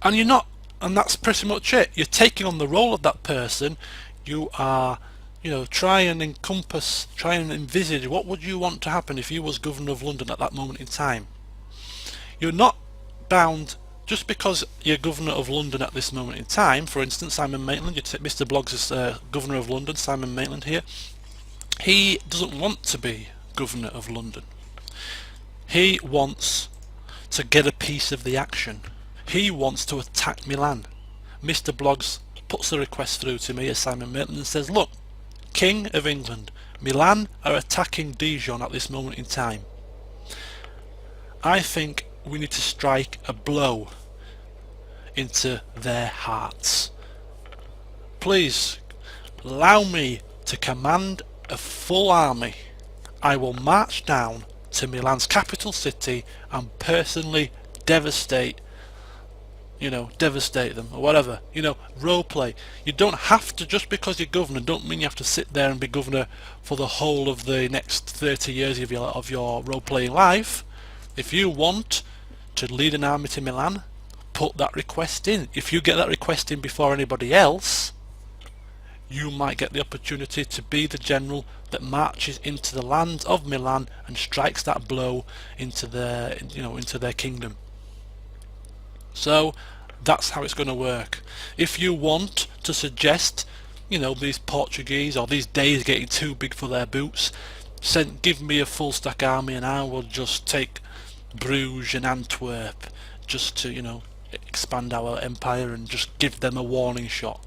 And you're not, and that's pretty much it. You're taking on the role of that person. You are, try and encompass, try and envisage what would you want to happen if you was Governor of London at that moment in time. You're not bound just because you're Governor of London at this moment in time. For instance, Simon Maitland, you take Mr. Bloggs as Governor of London, Simon Maitland here. He doesn't want to be Governor of London. He wants to get a piece of the action. He wants to attack Milan. Mr. Bloggs puts the request through to me as Simon Maitland and says, look, King of England, Milan are attacking Dijon at this moment in time. I think we need to strike a blow into their hearts. Please allow me to command a full army. I will march down to Milan's capital city and personally devastate them or whatever. Role play. You don't have to, just because you're governor, don't mean you have to sit there and be governor for the whole of the next 30 years of your role playing life. If you want to lead an army to Milan, put that request in. If you get that request in before anybody else, you might get the opportunity to be the general that marches into the land of Milan and strikes that blow into their kingdom. So that's how it's going to work. If you want to suggest, these Portuguese or these Danes getting too big for their boots, give me a full stack army and I will just take Bruges and Antwerp just to, expand our empire and just give them a warning shot.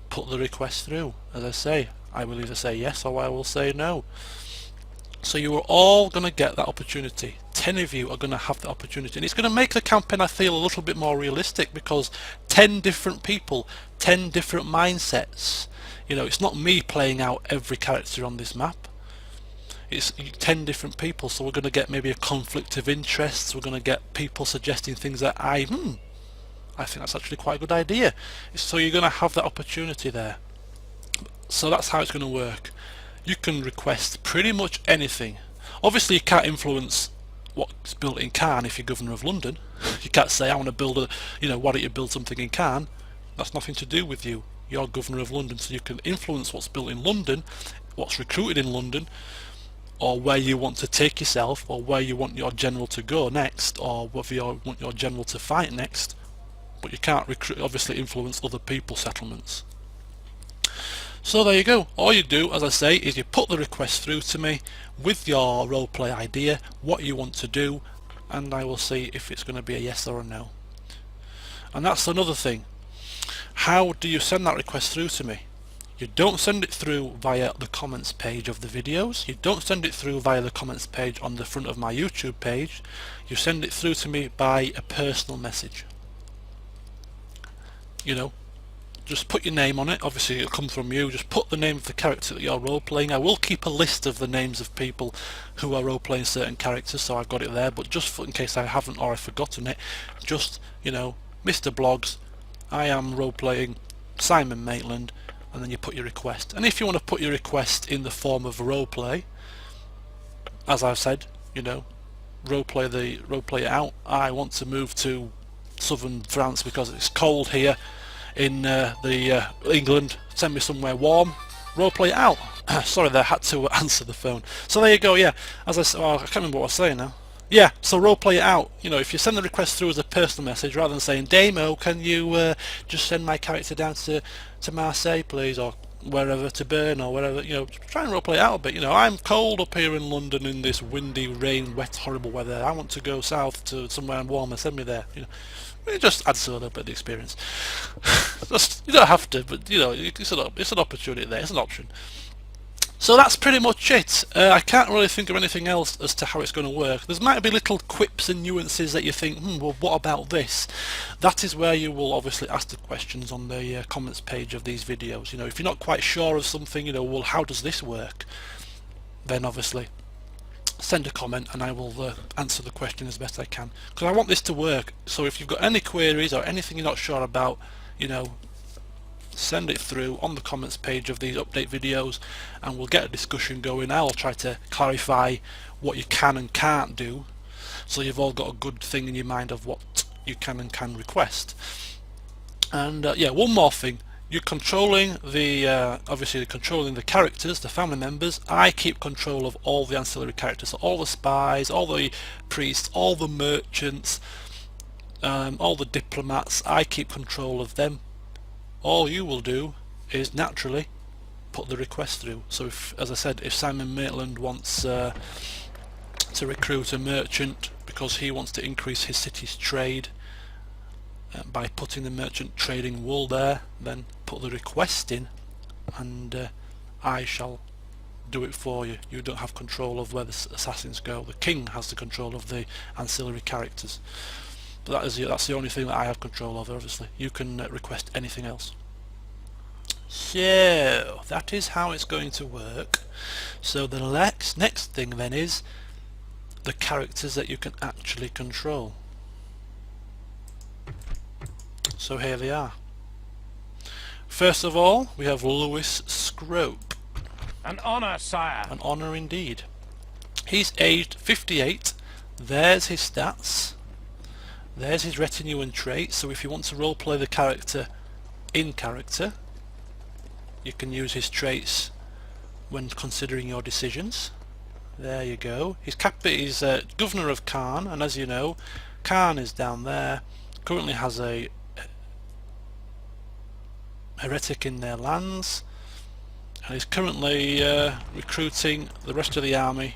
Put the request through. As I say, I will either say yes or I will say no. So you are all going to get that opportunity. 10 of you are going to have the opportunity, and it's going to make the campaign, I feel, a little bit more realistic, because 10 different people, 10 different mindsets. It's not me playing out every character on this map. It's 10 different people, so we're going to get maybe a conflict of interests. We're going to get people suggesting things that I think that's actually quite a good idea. So you're going to have that opportunity there. So that's how it's going to work. You can request pretty much anything. Obviously you can't influence what's built in Caen if you're Governor of London. You can't say, I want to build why don't you build something in Caen? That's nothing to do with you. You're Governor of London, so you can influence what's built in London, what's recruited in London, or where you want to take yourself, or where you want your general to go next, or whether you want your general to fight next. But you can't obviously influence other people's settlements. So there you go. All you do, as I say, is you put the request through to me with your roleplay idea, what you want to do, and I will see if it's going to be a yes or a no. And that's another thing. How do you send that request through to me? You don't send it through via the comments page of the videos. You don't send it through via the comments page on the front of my YouTube page. You send it through to me by a personal message. Just put your name on it. Obviously it'll come from you. Just put the name of the character that you're role playing. I will keep a list of the names of people who are role playing certain characters, so I've got it there, but just in case I haven't or I've forgotten it, just Mr. Bloggs, I am role playing Simon Maitland, and then you put your request. And if you want to put your request in the form of role play, as I've said, role play it out. I want to move to southern France because it's cold here in England. Send me somewhere warm. Roleplay it out. Sorry, I had to answer the phone. So there you go. Yeah, as I said, I can't remember what I was saying now. Yeah, so roleplay it out. If you send the request through as a personal message, rather than saying, Damo, can you just send my character down to Marseille, please, or wherever, to Bern or wherever, try and roleplay it out a bit. I'm cold up here in London in this windy, rain, wet, horrible weather. I want to go south to somewhere warmer. Send me there. It just adds a little bit of experience. You don't have to, but it's an opportunity there. It's an option. So that's pretty much it. I can't really think of anything else as to how it's going to work. There might be little quips and nuances that you think, well, what about this? That is where you will obviously ask the questions on the comments page of these videos. If you're not quite sure of something, well, how does this work? Then obviously send a comment and I will answer the question as best I can, because I want this to work. So if you've got any queries or anything you're not sure about, send it through on the comments page of these update videos and we'll get a discussion going. I'll try to clarify what you can and can't do, so you've all got a good thing in your mind of what you can and can request. And yeah, one more thing. You're controlling the, obviously controlling the characters, the family members. I keep control of all the ancillary characters, so all the spies, all the priests, all the merchants, all the diplomats. I keep control of them. All you will do is naturally put the request through. So if, as I said, if Simon Maitland wants to recruit a merchant because he wants to increase his city's trade, by putting the merchant trading wool there, then put the request in and I shall do it for you. You don't have control of where the assassins go. The king has the control of the ancillary characters. But that's the only thing that I have control over, obviously. You can request anything else. So that is how it's going to work. So the next thing then is the characters that you can actually control. So here they are. First of all, we have Lewis Scrope. An honour, sire. An honour indeed. He's aged 58. There's his stats. There's his retinue and traits. So if you want to roleplay the character in character, you can use his traits when considering your decisions. There you go. He's governor of Caen, and as you know, Caen is down there. Currently has a heretic in their lands, and is currently recruiting the rest of the army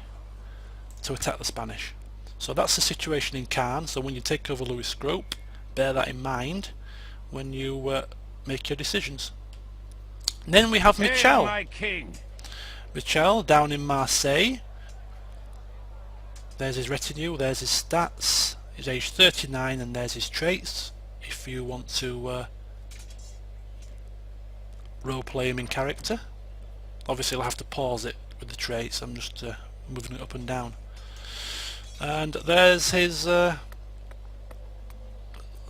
to attack the Spanish. So that's the situation in Caen. So when you take over Lewis Scrope, bear that in mind when you make your decisions. And then we have Michel. My king. Michel down in Marseille. There's his retinue, there's his stats. He's aged 39 and there's his traits. If you want to roleplay him in character. Obviously I'll have to pause it with the traits, I'm just moving it up and down. And there's his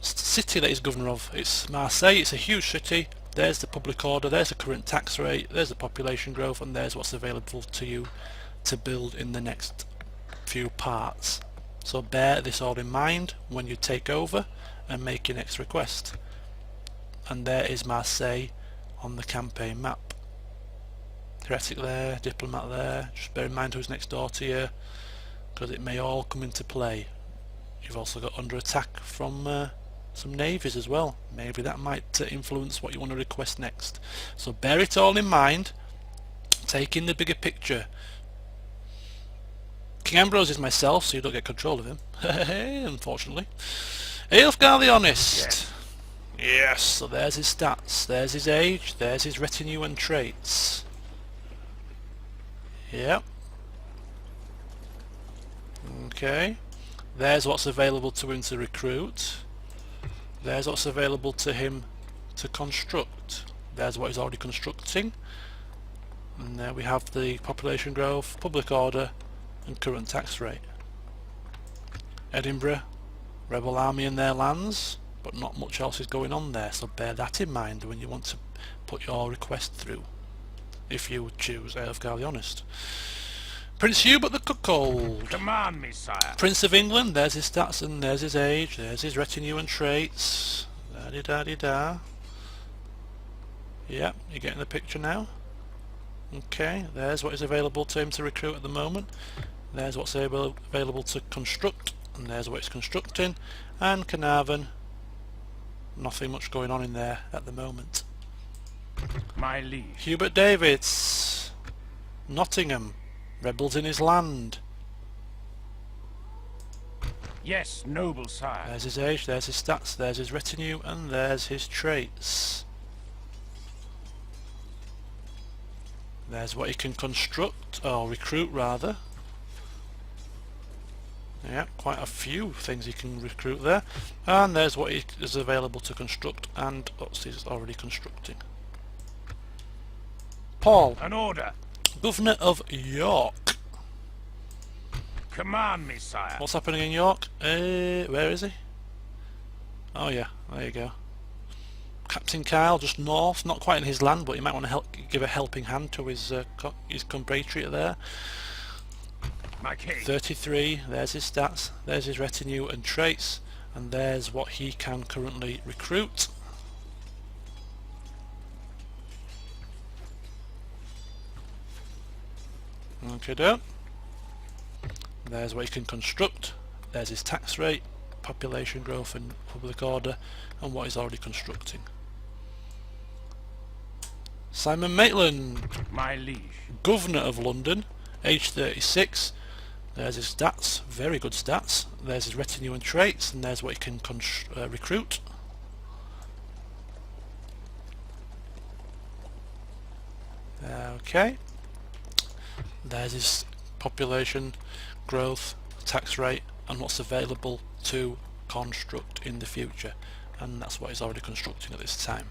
city that he's governor of. It's Marseille, it's a huge city. There's the public order, there's the current tax rate, there's the population growth, and there's what's available to you to build in the next few parts. So bear this all in mind when you take over and make your next request. And there is Marseille on the campaign map. Heretic there, diplomat there. Just bear in mind who's next door to you, because it may all come into play. You've also got under attack from some navies as well. Maybe that might influence what you want to request next. So bear it all in mind. Take in the bigger picture. King Ambrose is myself, so you don't get control of him. Unfortunately. Aelfgar the Honest. Yes, so there's his stats, there's his age, there's his retinue and traits. Yep. Okay. There's what's available to him to recruit. There's what's available to him to construct. There's what he's already constructing. And there we have the population growth, public order, and current tax rate. Edinburgh, rebel army in their lands, but not much else is going on there, so bear that in mind when you want to put your request through, if you choose Aelfgar the Honest. Prince Hubert the Cuckold. Command me, sire. Prince of England, there's his stats and there's his age, there's his retinue and traits. Da-di-da-di-da. Yep, you're getting the picture now. Okay, there's what is available to him to recruit at the moment. There's what's available to construct, and there's what he's constructing. And Carnarvon, nothing much going on in there at the moment. My liege. Hubert Davids, Nottingham, rebels in his land. Yes, noble sire. There's his age, there's his stats, there's his retinue, and there's his traits. There's what he can construct, or recruit rather. Yeah, quite a few things he can recruit there. And there's what is available to construct, and what he's already constructing. Paul. An order. Governor of York. Command me, sire. What's happening in York? Where is he? Oh yeah, there you go. Captain Kyle, just north, not quite in his land, but you might want to give a helping hand to his compatriot there. My king. 33, there's his stats, there's his retinue and traits, and there's what he can currently recruit. Okay, doke. There's what he can construct. There's his tax rate, population growth and public order, and what he's already constructing. Simon Maitland, My liege. Governor of London, age 36. There's his stats, very good stats. There's his retinue and traits, and there's what he can recruit. Okay. There's his population growth, tax rate, and what's available to construct in the future, and that's what he's already constructing at this time.